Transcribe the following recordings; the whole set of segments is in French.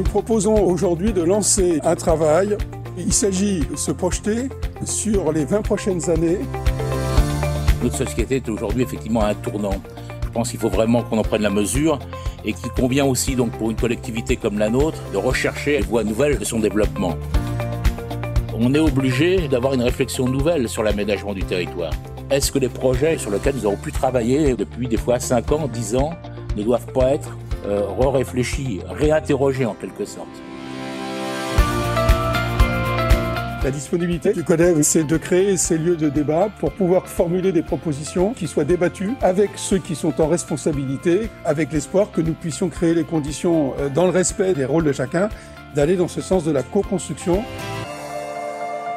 proposons aujourd'hui de lancer un travail. Il s'agit de se projeter sur les 20 prochaines années. Notre société est aujourd'hui effectivement à un tournant. Je pense qu'il faut vraiment qu'on en prenne la mesure et qu'il convient aussi donc pour une collectivité comme la nôtre de rechercher les voies nouvelles de son développement. On est obligé d'avoir une réflexion nouvelle sur l'aménagement du territoire. Est-ce que les projets sur lesquels nous avons pu travailler depuis des fois 5 ans, 10 ans, ne doivent pas être réfléchis, réinterrogés en quelque sorte? La disponibilité du CODEV, c'est de créer ces lieux de débat pour pouvoir formuler des propositions qui soient débattues avec ceux qui sont en responsabilité, avec l'espoir que nous puissions créer les conditions, dans le respect des rôles de chacun, d'aller dans ce sens de la co-construction.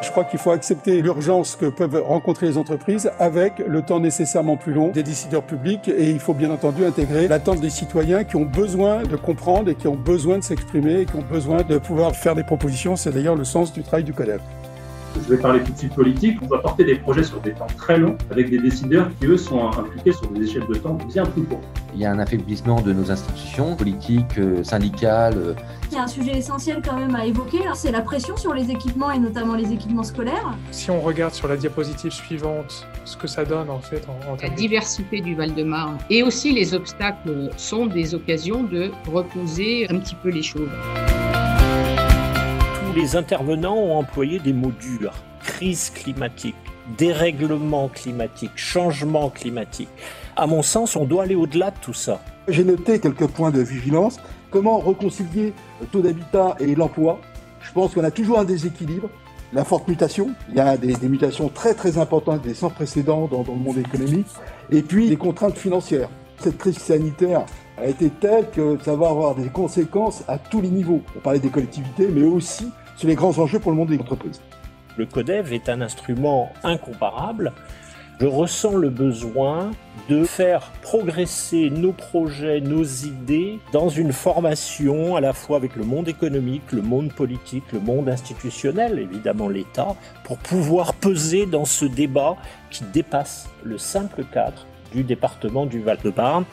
Je crois qu'il faut accepter l'urgence que peuvent rencontrer les entreprises avec le temps nécessairement plus long des décideurs publics et il faut bien entendu intégrer l'attente des citoyens qui ont besoin de comprendre et qui ont besoin de s'exprimer et qui ont besoin de pouvoir faire des propositions. C'est d'ailleurs le sens du travail du CODEV. Je vais parler tout de suite politique. On va porter des projets sur des temps très longs avec des décideurs qui, eux, sont impliqués sur des échelles de temps bien plus courtes. Il y a un affaiblissement de nos institutions politiques, syndicales. Il y a un sujet essentiel quand même à évoquer, c'est la pression sur les équipements et notamment les équipements scolaires. Si on regarde sur la diapositive suivante ce que ça donne en fait en La diversité du Val-de-Marne et aussi les obstacles sont des occasions de reposer un petit peu les choses. Tous les intervenants ont employé des mots durs. Crise climatique, dérèglement climatique, changement climatique. À mon sens, on doit aller au-delà de tout ça. J'ai noté quelques points de vigilance. Comment réconcilier le taux d'habitat et l'emploi? Je pense qu'on a toujours un déséquilibre. La forte mutation, il y a des mutations très très importantes, des sans précédents dans le monde économique. Et puis les contraintes financières. Cette crise sanitaire a été telle que ça va avoir des conséquences à tous les niveaux. On parlait des collectivités, mais aussi sur les grands enjeux pour le monde des entreprises. Le CODEV est un instrument incomparable. Je ressens le besoin de faire progresser nos projets, nos idées dans une formation à la fois avec le monde économique, le monde politique, le monde institutionnel, évidemment l'État, pour pouvoir peser dans ce débat qui dépasse le simple cadre du département du Val-de-Marne.